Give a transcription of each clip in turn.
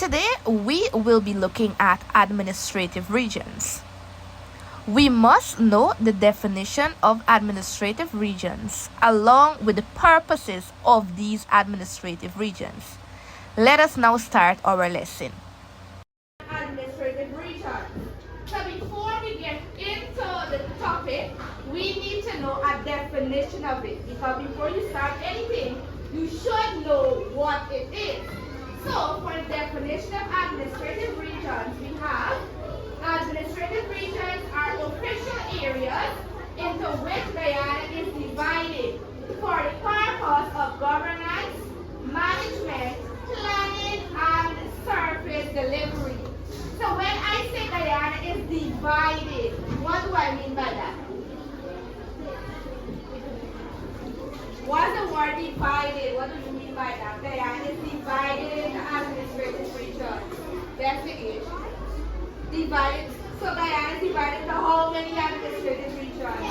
Today, we will be looking at administrative regions. We must know the definition of administrative regions along with the purposes of these administrative regions. Let us now start our lesson. Administrative regions. So before we get into the topic, we need to know a definition of it, because before you start anything, you should know what it is. So for the definition of administrative regions, we have administrative regions are official areas into which Guyana is divided for the purpose of governance, management, planning, and service delivery. So when I say Guyana is divided, what do I mean by that? What's the word divided? What do you mean by that? Guyana is divided into administrative regions. That's the issue. Divided. So Guyana is divided into how many administrative regions?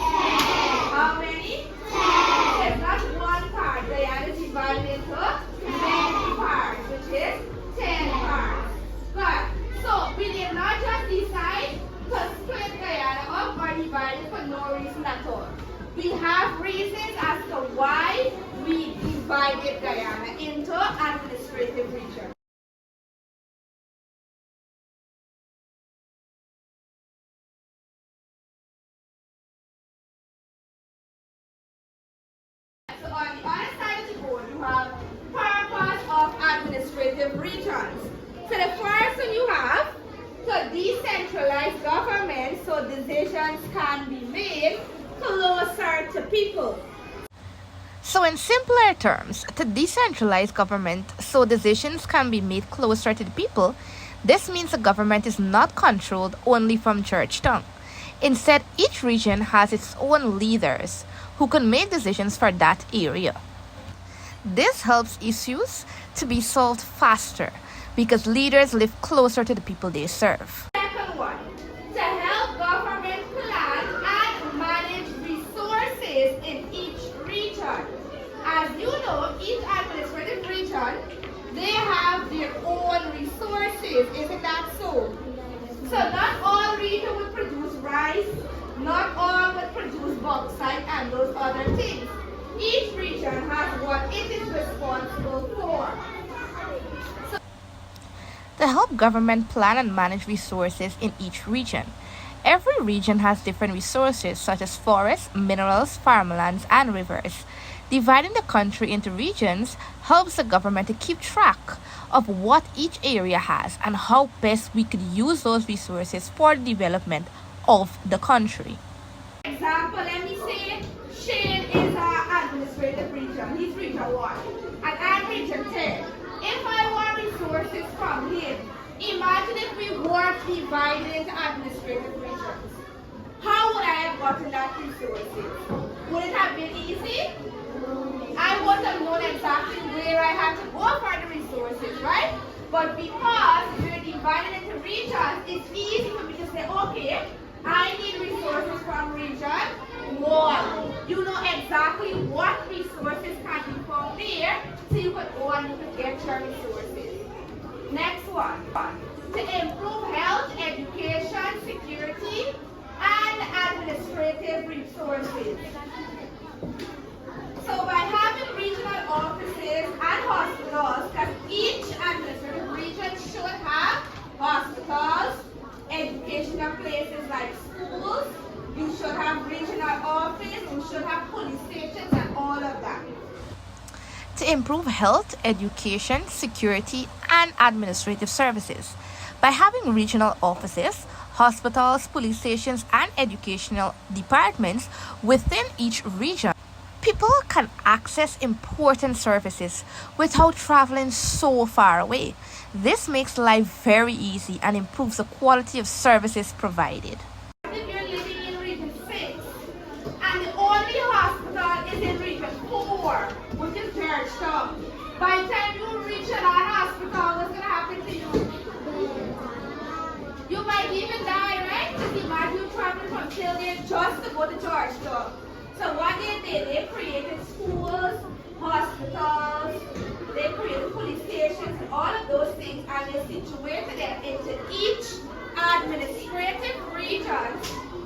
How many? It's not one part. Guyana is divided into many parts, which is 10 parts. Good. So we did not just decide to split Guyana up or divide it for no reason at all. We have reasons as to why we divided Guyana into administrative regions. So on the other side of the board, you have purpose of administrative regions. So the first one you have to decentralize government so decisions can be made closer to people. So in simpler terms, to decentralize government so decisions can be made closer to the people, this means the government is not controlled only from Georgetown. Instead, each region has its own leaders who can make decisions for that area. This helps issues to be solved faster because leaders live closer to the people they serve. Second one, to help government plan and manage resources in each region. As you know, each administrative region, they have their own resources. Isn't that so? So not all regions would produce rice, not all would produce bauxite and those other things. Each region has what it is responsible for. To help government plan and manage resources in each region. Every region has different resources such as forests, minerals, farmlands, and rivers. Dividing the country into regions helps the government to keep track of what each area has and how best we could use those resources for the development of the country. For example, let me say Shane is our administrative region. He's region 1 and I'm region 10. If I want resources from him, imagine if we weren't divided into administrative regions. How would I have gotten that resources? Would it have been easy? I wouldn't have known exactly where I had to go for the resources, right? But because we're divided into regions, it's easy for me to say, okay, I need resources from region 1. You know exactly what resources can be found there, so you could go and you could get your resources. Next one, to improve health, education, security, and administrative resources. So by having regional offices and hospitals, because each administrative region should have hospitals, educational places like schools, you should have regional office, you should have police stations and all of that. To improve health, education, security, and administrative services. By having regional offices, hospitals, police stations, and educational departments within each region, people can access important services without traveling so far away. This makes life very easy and improves the quality of services provided. If you're living in region 6 and the only hospital is in region 4, which is Georgetown, by the time you reach that hospital, what's going to happen to you? You might even die, right? Because imagine you traveling from Killian just to go to Georgetown. So what they did, they created schools, hospitals, they created police stations, all of those things, and they situated them into each administrative region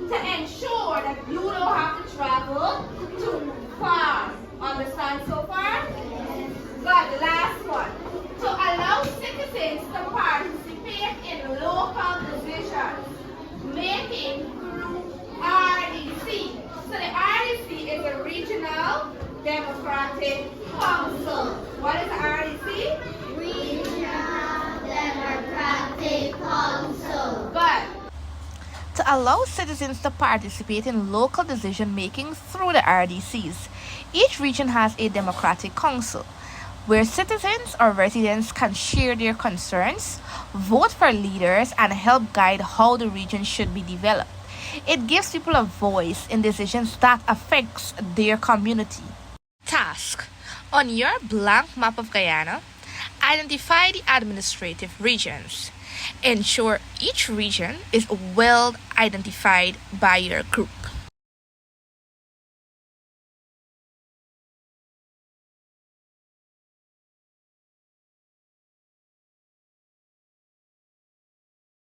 to ensure that you don't have to travel too far. Understand so far? But the last one, to allow citizens to participate in local decisions making through RDC. So the RDC is a regional democratic council. What is the RDC? Regional Democratic Council. Good. To allow citizens to participate in local decision making through the RDCs. Each region has a democratic council where citizens or residents can share their concerns, vote for leaders, and help guide how the region should be developed. It gives people a voice in decisions that affects their community. Task: on your blank map of Guyana, identify the administrative regions. Ensure each region is well identified by your group.